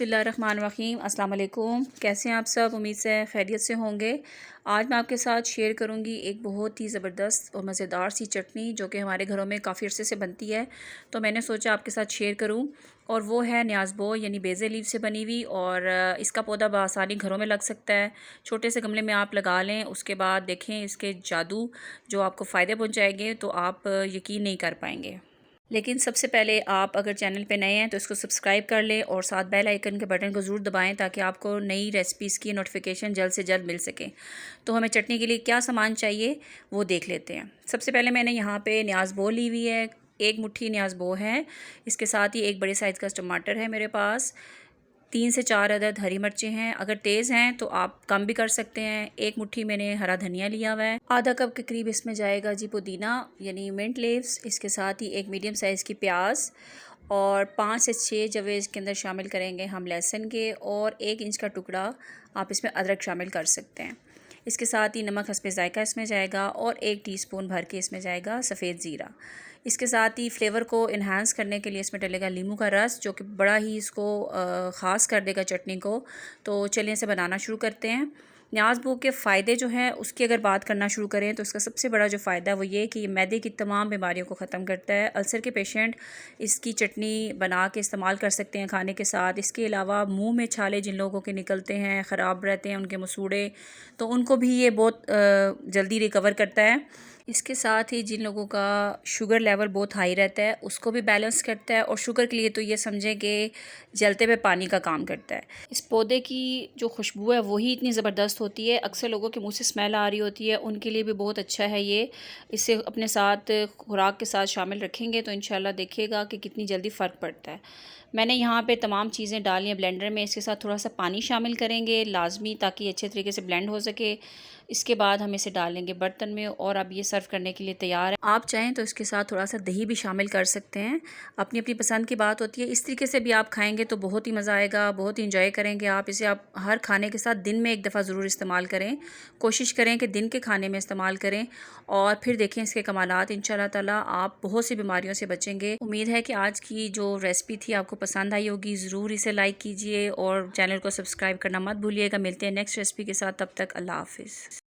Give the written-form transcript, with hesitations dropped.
बिस्मिल्लाहिर्रहमानिर्रहीम। अस्सलाम वालेकुम। कैसे हैं आप सब? उम्मीद से खैरियत से होंगे। आज मैं आपके साथ शेयर करूंगी एक बहुत ही ज़बरदस्त और मज़ेदार सी चटनी जो कि हमारे घरों में काफ़ी अरसे से बनती है। तो मैंने सोचा आपके साथ शेयर करूं, और वो है न्याज़बो यानी बेज़े लीफ से बनी हुई। और इसका पौधा बआसानी घरों में लग सकता है। छोटे से गमले में आप लगा लें, उसके बाद देखें इसके जादू जो आपको फ़ायदे पहुँचाएंगे तो आप यकीन नहीं कर पाएंगे। लेकिन सबसे पहले आप अगर चैनल पे नए हैं तो इसको सब्सक्राइब कर लें और साथ बेल आइकन के बटन को ज़रूर दबाएं ताकि आपको नई रेसिपीज़ की नोटिफिकेशन जल्द से जल्द मिल सके। तो हमें चटनी के लिए क्या सामान चाहिए वो देख लेते हैं। सबसे पहले मैंने यहाँ पे न्याज़बो ली हुई है, एक मुट्ठी न्याज़बो है। इसके साथ ही एक बड़े साइज़ का टमाटर है मेरे पास। 3 से 4 अदद हरी मिर्चें हैं, अगर तेज़ हैं तो आप कम भी कर सकते हैं। एक मुट्ठी मैंने हरा धनिया लिया हुआ है। आधा कप के करीब इसमें जाएगा जी पुदीना यानी मिंट लीव्स। इसके साथ ही एक मीडियम साइज़ की प्याज और 5 से 6 जवे इसके अंदर शामिल करेंगे हम लहसुन के, और 1 इंच का टुकड़ा आप इसमें अदरक शामिल कर सकते हैं। इसके साथ ही नमक हस्बे ज़ायका इसमें जाएगा और 1 टीस्पून भर के इसमें जाएगा सफ़ेद ज़ीरा। इसके साथ ही फ्लेवर को इन्हांस करने के लिए इसमें डलेगा नींबू का रस जो कि बड़ा ही इसको ख़ास कर देगा चटनी को। तो चलिए इसे बनाना शुरू करते हैं। न्याज़बो के फ़ायदे जो हैं उसकी अगर बात करना शुरू करें तो इसका सबसे बड़ा जो फ़ायदा है वो ये कि ये मैदे की तमाम बीमारियों को ख़त्म करता है। अल्सर के पेशेंट इसकी चटनी बना के इस्तेमाल कर सकते हैं खाने के साथ। इसके अलावा मुंह में छाले जिन लोगों के निकलते हैं, ख़राब रहते हैं उनके मसूड़े, तो उनको भी ये बहुत जल्दी रिकवर करता है। इसके साथ ही जिन लोगों का शुगर लेवल बहुत हाई रहता है उसको भी बैलेंस करता है, और शुगर के लिए तो ये समझें कि जलते पे पानी का काम करता है। इस पौधे की जो खुशबू है वही इतनी ज़बरदस्त होती है, अक्सर लोगों के मुंह से स्मेल आ रही होती है, उनके लिए भी बहुत अच्छा है ये। इसे अपने साथ खुराक के साथ शामिल रखेंगे तो इंशाल्लाह देखिएगा कि कितनी जल्दी फ़र्क पड़ता है। मैंने यहाँ पे तमाम चीज़ें डाली हैं ब्लेंडर में। इसके साथ थोड़ा सा पानी शामिल करेंगे लाजमी, ताकि अच्छे तरीके से ब्लेंड हो सके। इसके बाद हम इसे डालेंगे बर्तन में, और अब ये सर्व करने के लिए तैयार है। आप चाहें तो इसके साथ थोड़ा सा दही भी शामिल कर सकते हैं, अपनी अपनी पसंद की बात होती है। इस तरीके से भी आप खाएंगे तो बहुत ही मज़ा आएगा, बहुत ही इंजॉय करेंगे आप इसे। आप हर खाने के साथ दिन में एक दफ़ा ज़रूर इस्तेमाल करें, कोशिश करें कि दिन के खाने में इस्तेमाल करें, और फिर देखें इसके कमालात। इंशाल्लाह ताला आप बहुत सी बीमारियों से बचेंगे। उम्मीद है कि आज की जो रेसिपी थी आपको पसंद आई होगी। ज़रूर इसे लाइक कीजिए और चैनल को सब्सक्राइब करना मत भूलिएगा। मिलते हैं नेक्स्ट रेसिपी के साथ, तब तक अल्लाह हाफिज़।